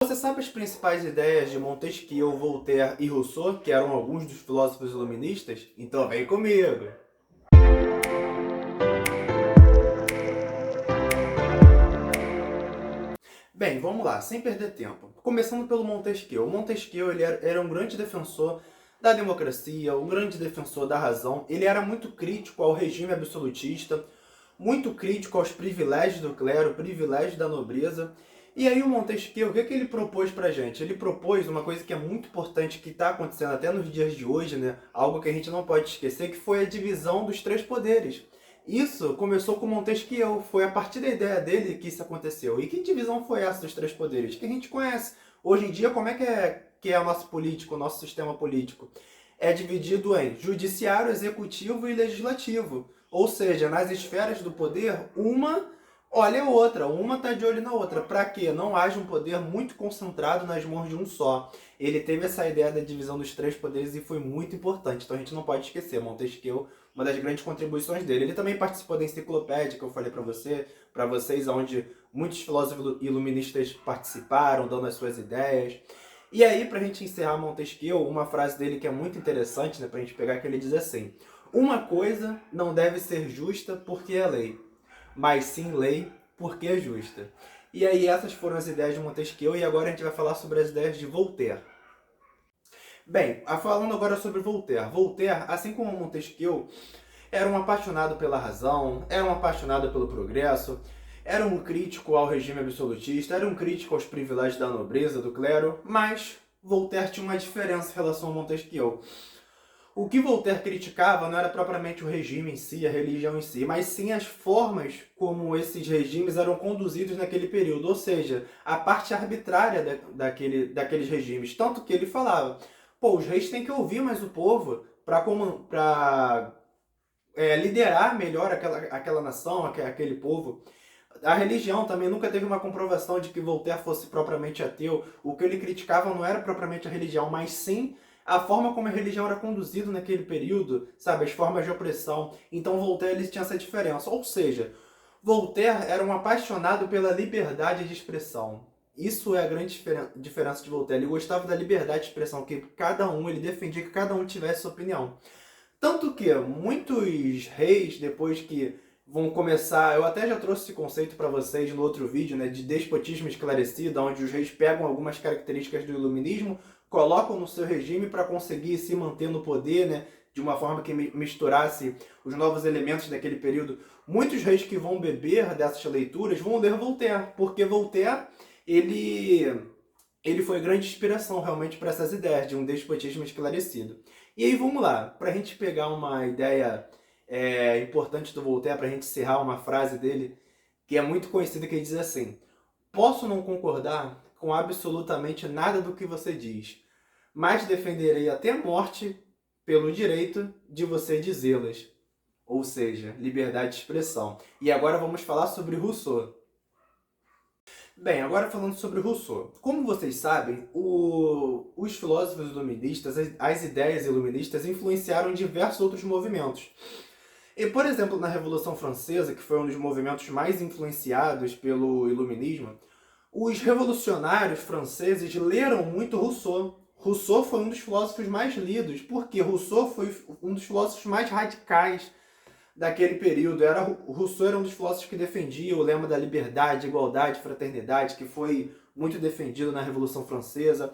Você sabe as principais ideias de Montesquieu, Voltaire e Rousseau, que eram alguns dos filósofos iluministas? Então vem comigo! Bem, vamos lá, sem perder tempo. Começando pelo Montesquieu. Montesquieu ele era um grande defensor da democracia, um grande defensor da razão. Ele era muito crítico ao regime absolutista, muito crítico aos privilégios do clero, privilégios da nobreza. E aí o Montesquieu, o que ele propôs pra gente? Ele propôs uma coisa que é muito importante, que está acontecendo até nos dias de hoje, né? Algo que a gente não pode esquecer, que foi a divisão dos três poderes. Isso começou com Montesquieu, foi a partir da ideia dele que isso aconteceu. E que divisão foi essa dos três poderes? Que a gente conhece. Hoje em dia, como é que é o nosso político, o nosso sistema político? É dividido em judiciário, executivo e legislativo. Ou seja, nas esferas do poder, uma olha a outra, uma está de olho na outra, para que não haja um poder muito concentrado nas mãos de um só. Ele teve essa ideia da divisão dos três poderes e foi muito importante, então a gente não pode esquecer. Montesquieu, uma das grandes contribuições dele. Ele também participou da enciclopédia que eu falei para vocês, onde muitos filósofos iluministas participaram, dando as suas ideias. E aí, para a gente encerrar Montesquieu, uma frase dele que é muito interessante, né, para a gente pegar, que ele diz assim: uma coisa não deve ser justa porque é lei, mas sim lei porque é justa. E aí essas foram as ideias de Montesquieu, e agora a gente vai falar sobre as ideias de Voltaire. Bem, falando agora sobre Voltaire. Voltaire, assim como Montesquieu, era um apaixonado pela razão, era um apaixonado pelo progresso, era um crítico ao regime absolutista, era um crítico aos privilégios da nobreza, do clero, mas Voltaire tinha uma diferença em relação a Montesquieu. O que Voltaire criticava não era propriamente o regime em si, a religião em si, mas sim as formas como esses regimes eram conduzidos naquele período, ou seja, a parte arbitrária daqueles regimes. Tanto que ele falava, pô, os reis têm que ouvir mais o povo para liderar melhor aquela nação, aquele povo. A religião também nunca teve uma comprovação de que Voltaire fosse propriamente ateu. O que ele criticava não era propriamente a religião, mas sim a forma como a religião era conduzida naquele período, sabe, as formas de opressão. Então Voltaire ele tinha essa diferença. Ou seja, Voltaire era um apaixonado pela liberdade de expressão. Isso é a grande diferença de Voltaire. Ele gostava da liberdade de expressão, que ele defendia que cada um tivesse sua opinião. Tanto que muitos reis, depois que vão começar... Eu até já trouxe esse conceito para vocês no outro vídeo, né, de despotismo esclarecido, onde os reis pegam algumas características do iluminismo, colocam no seu regime para conseguir se manter no poder, né, de uma forma que misturasse os novos elementos daquele período. Muitos reis que vão beber dessas leituras vão ler Voltaire, porque Voltaire, ele foi grande inspiração realmente para essas ideias de um despotismo esclarecido. E aí vamos lá, para a gente pegar uma ideia importante do Voltaire, para a gente encerrar, uma frase dele que é muito conhecida, que ele diz assim: posso não concordar com absolutamente nada do que você diz, mas defenderei até a morte pelo direito de você dizê-las. Ou seja, liberdade de expressão. E agora vamos falar sobre Rousseau. Bem, agora falando sobre Rousseau. Como vocês sabem, os filósofos iluministas, as ideias iluministas influenciaram diversos outros movimentos. E, por exemplo, na Revolução Francesa, que foi um dos movimentos mais influenciados pelo iluminismo, os revolucionários franceses leram muito Rousseau. Rousseau foi um dos filósofos mais lidos, porque Rousseau foi um dos filósofos mais radicais daquele período. Rousseau era um dos filósofos que defendia o lema da liberdade, igualdade, fraternidade, que foi muito defendido na Revolução Francesa.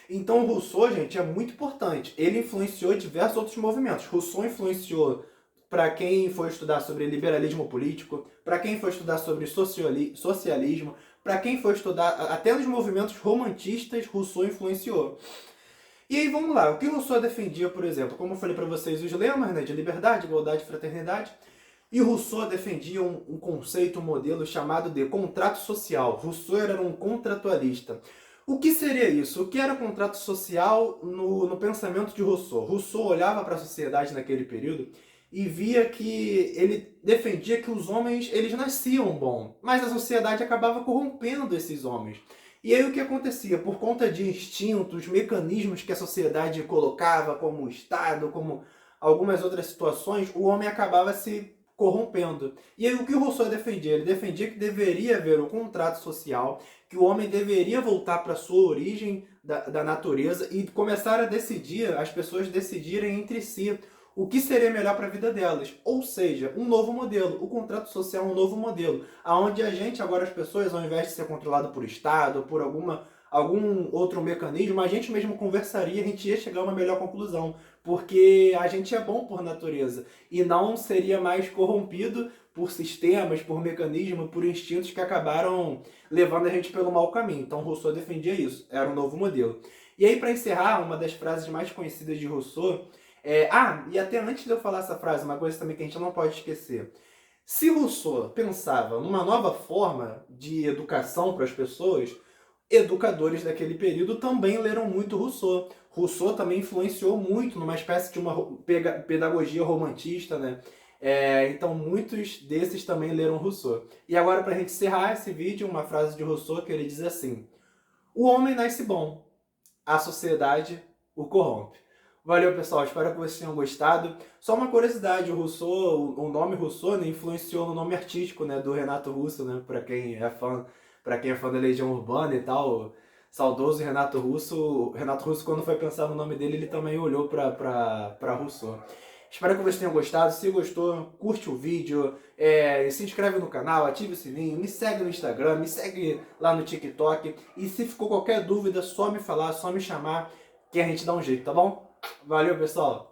Então Rousseau, gente, é muito importante. Ele influenciou diversos outros movimentos. Rousseau influenciou, para quem for estudar sobre liberalismo político, para quem for estudar sobre socialismo, para quem for estudar até nos movimentos romantistas, Rousseau influenciou. E aí vamos lá, o que Rousseau defendia, por exemplo? Como eu falei para vocês, os lemas, né, de liberdade, igualdade e fraternidade. E Rousseau defendia um conceito, um modelo chamado de contrato social. Rousseau era um contratualista. O que seria isso? O que era contrato social no pensamento de Rousseau? Rousseau olhava para a sociedade naquele período e via que ele defendia que os homens, eles nasciam bons, mas a sociedade acabava corrompendo esses homens. E aí o que acontecia? Por conta de instintos, mecanismos que a sociedade colocava, como o Estado, como algumas outras situações, o homem acabava se corrompendo. E aí o que o Rousseau defendia? Ele defendia que deveria haver um contrato social, que o homem deveria voltar para a sua origem da natureza e começar a decidir, as pessoas decidirem entre si o que seria melhor para a vida delas. Ou seja, um novo modelo. O contrato social é um novo modelo, onde a gente, agora as pessoas, ao invés de ser controlado por Estado, por algum outro mecanismo, a gente mesmo conversaria, a gente ia chegar a uma melhor conclusão, porque a gente é bom por natureza e não seria mais corrompido por sistemas, por mecanismos, por instintos que acabaram levando a gente pelo mau caminho. Então Rousseau defendia isso, era um novo modelo. E aí, para encerrar, uma das frases mais conhecidas de Rousseau e até antes de eu falar essa frase, uma coisa também que a gente não pode esquecer. Se Rousseau pensava numa nova forma de educação para as pessoas, educadores daquele período também leram muito Rousseau. Rousseau também influenciou muito numa espécie de uma pedagogia romantista, né? Então muitos desses também leram Rousseau. E agora, para a gente encerrar esse vídeo, uma frase de Rousseau que ele diz assim: o homem nasce bom, a sociedade o corrompe. Valeu, pessoal, espero que vocês tenham gostado. Só uma curiosidade, o Rousseau, o nome Rousseau, né, influenciou no nome artístico, né, do Renato Russo, né, para quem é fã da Legião Urbana e tal, o saudoso Renato Russo. Renato Russo, quando foi pensar no nome dele, ele também olhou para Rousseau. Espero que vocês tenham gostado. Se gostou, curte o vídeo, se inscreve no canal, ative o sininho, me segue no Instagram, me segue lá no TikTok. E se ficou qualquer dúvida, só me falar, só me chamar, que a gente dá um jeito, tá bom? Valeu, pessoal!